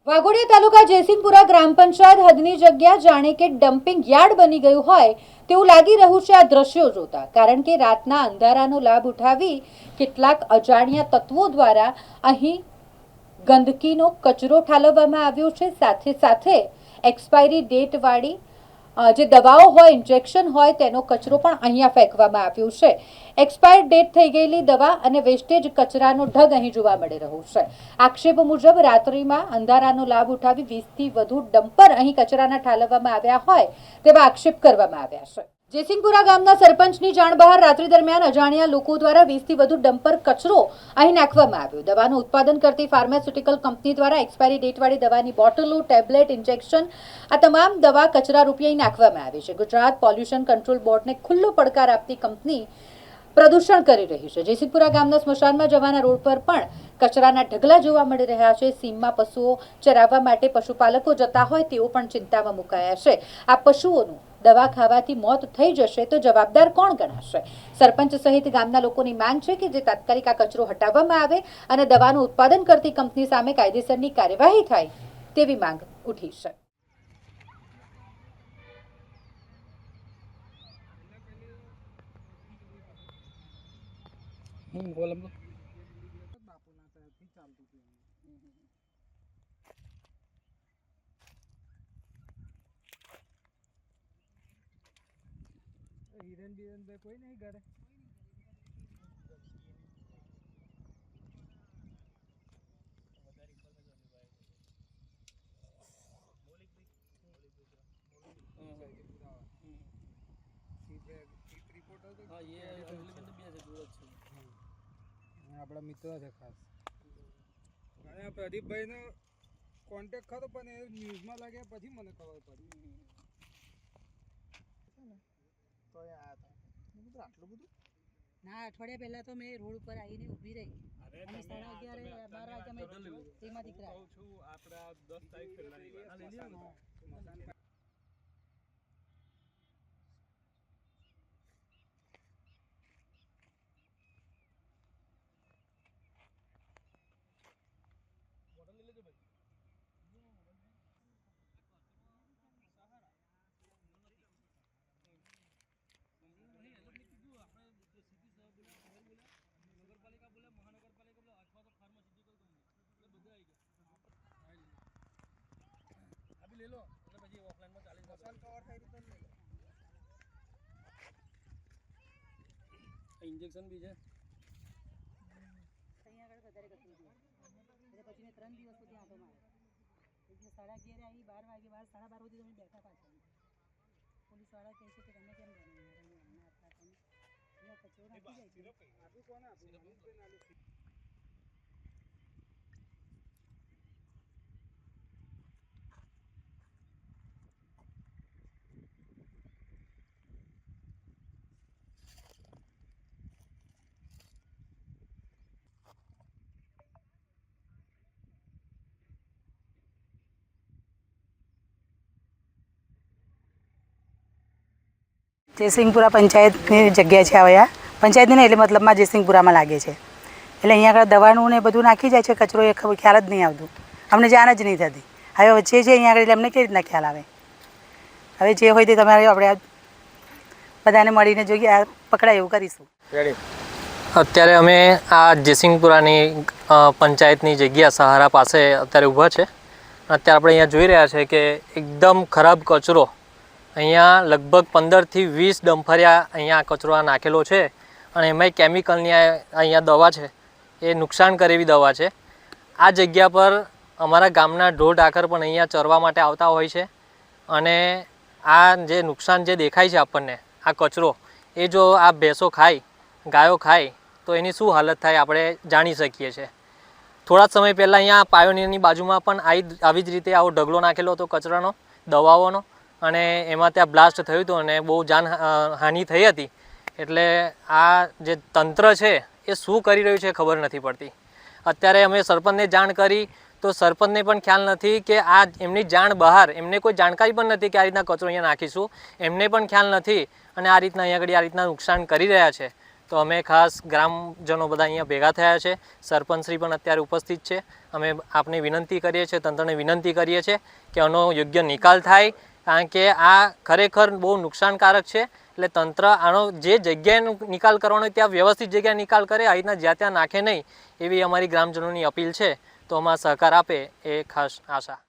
વાઘોડિયા તાલુકા જયસિંહપુરા ગ્રામ પંચાયત હદની જગ્યા જાણે કે ડમ્પિંગ યાર્ડ બની ગયું હોય તેવું લાગી રહ્યું છે આ દ્રશ્યો જોતા, કારણ કે રાતના અંધારાનો લાભ ઉઠાવી કેટલાક અજાણ્યા તત્વો દ્વારા અહીં ગંદકીનો કચરો ઠાલવવામાં આવ્યો છે। સાથે સાથે એક્સપાયરી ડેટ વાળી જે દવાઓ હોય, ઇન્જેક્શન હોય, તેનો કચરો પણ અહીંયા ફેંકવામાં આવ્યો છે। એક્સપાયર ડેટ થઈ ગયેલી દવા અને વેસ્ટેજ કચરાનો ઢગ અહીં જોવા મળી રહ્યો છે। આક્ષેપ મુજબ રાત્રિમાં અંધારાનો લાભ ઉઠાવી 20થી વધુ ડમ્પર અહીં કચરાના ઠાલવવામાં આવ્યા હોય તેવા આક્ષેપ કરવામાં આવ્યા છે। જયસિંહપુરા ગામના સરપંચની જાણ બહાર રાત્રિ દરમિયાન અજાણ્યા લોકો દ્વારા 20થી વધુ ડમ્પર કચરો અહીં નાખવામાં આવ્યો। દવાનું ઉત્પાદન કરતી ફાર્માસ્યુટિકલ કંપની દ્વારા એક્સપાયરી ડેટવાળી દવાની બોટલો, ટેબ્લેટ, ઇન્જેક્શન આ તમામ દવા કચરા રૂપે અહીં નાખવામાં આવી છે। ગુજરાત પોલ્યુશન કંટ્રોલ બોર્ડને ખુલ્લો પડકાર આપતી કંપની પ્રદૂષણ કરી રહી છે। જયસિંહપુરા ગામના સ્મશાનમાં જવાના રોડ પર પણ કચરાના ઢગલા જોવા મળી રહ્યા છે। સીમમાં પશુઓ ચરાવવા માટે પશુપાલકો જતા હોય તેઓ પણ ચિંતામાં મુકાયા છે। આ પશુઓનું દવા ખાવાથી મોત થઈ જશે તો જવાબદાર કોણ ગણાશે? સરપંચ સહિત ગામના લોકોની માંગ છે કે જે તાત્કાલિક આ કચરો હટાવવામાં આવે અને દવાનું ઉત્પાદન કરતી કંપની સામે કાયદેસરની કાર્યવાહી થાય તેવી માંગ ઉઠી છે। हिरन बिरन पे कोई नहीं करे। આપણા મિત્રો છે ખાસ, અને પ્રદીપભાઈનો કોન્ટેક્ટ ખરો પણ એ ન્યૂઝમાં લાગ્યા પછી મને ખબર પડી તો આટલું બધું ના। અઠવાડિયા પહેલા તો મેં રોડ ઉપર આવીને ઊભી રહી અને 11:30 12 વાગ્યા તેમાં દીકરા છું આપણા 10 તારીખ પહેલાની વાત। ले लो એટલે પછી ઓફલાઈન માં 40 મસાલ કવર થઈ રીતે લઈ લો। ઇન્જેક્શન બી છે અહીંયા આગળ વધારે કચરું છે એટલે પછી મેં 3 દિવસ સુધી આંટો માર્યો। એટલે 11:30 આવી 12 વાગે 12 સાડા 12 સુધી તમે બેઠા પાછા પોલીસ વાળા કહે છે કે તમે કેમ અહીંયા કચરો નાખી જાય છે। આપું કોને આપું મનીષભાઈ નાલું જયસિંહપુરા પંચાયતની જગ્યા છે। હવે આ પંચાયતની નહીં એટલે મતલબમાં જયસિંહપુરામાં લાગે છે એટલે અહીંયા આગળ દવાનું ને બધું નાખી જાય છે કચરો, એ ખ્યાલ જ નહીં આવતું, અમને જાણ જ નહીં થતી। હવે વચ્ચે છે અહીંયા આગળ એટલે અમને કેવી રીતના ખ્યાલ આવે? હવે જે હોય તે તમારે આપણે બધાને મળીને જોઈએ, આ પકડાય એવું કરીશું। અત્યારે અમે આ જયસિંહપુરાની પંચાયતની જગ્યા સહારા પાસે અત્યારે ઊભા છે। અત્યારે આપણે અહીંયા જોઈ રહ્યા છે કે એકદમ ખરાબ કચરો અહીંયા લગભગ 15થી 20 ડમ્ફરિયા અહીંયા કચરો નાખેલો છે અને એમાંય કેમિકલની અહીંયા દવા છે, એ નુકસાન કરે એવી દવા છે। આ જગ્યા પર અમારા ગામના ઢોર ઢાંખર પણ અહીંયા ચરવા માટે આવતા હોય છે અને આ જે નુકસાન જે દેખાય છે આપણને, આ કચરો એ જો આ ભેંસો ખાય, ગાયો ખાય તો એની શું હાલત થાય આપણે જાણી શકીએ છીએ। થોડા સમય પહેલાં અહીંયા પાયોનિયરની બાજુમાં પણ આવી જ રીતે આવો ઢગલો નાખેલો હતો કચરાનો, દવાઓનો, અને એમાં ત્યાં બ્લાસ્ટ થયું હતું અને બહુ જાનહાનિ થઈ હતી। એટલે આ જે તંત્ર છે એ શું કરી રહ્યું છે ખબર નથી પડતી। અત્યારે અમે સરપંચને જાણ કરી તો સરપંચને પણ ખ્યાલ નથી કે આ એમની જાણ બહાર, એમને કોઈ જાણકારી પણ નથી કે આ રીતના કચરો અહીંયા નાખીશું, એમને પણ ખ્યાલ નથી અને આ રીતના અહીંયા આગળ આ રીતના નુકસાન કરી રહ્યા છે। તો અમે ખાસ ગ્રામજનો બધા અહીંયા ભેગા થયા છે, સરપંચશ્રી પણ અત્યારે ઉપસ્થિત છે. અમે આપને વિનંતી કરીએ છીએ, તંત્રને વિનંતી કરીએ છીએ કે આનો યોગ્ય નિકાલ થાય, કારણ કે આ ખરેખર બહુ નુકસાનકારક છે. એટલે તંત્ર આનો જે જગ્યાએ નિકાલ કરવાનો હોય ત્યાં વ્યવસ્થિત જગ્યાએ નિકાલ કરે, આ રીતના જ્યાં ત્યાં નાખે નહીં, એવી અમારી ગ્રામજનોની અપીલ છે. તો આમાં સહકાર આપે એ ખાસ આશા.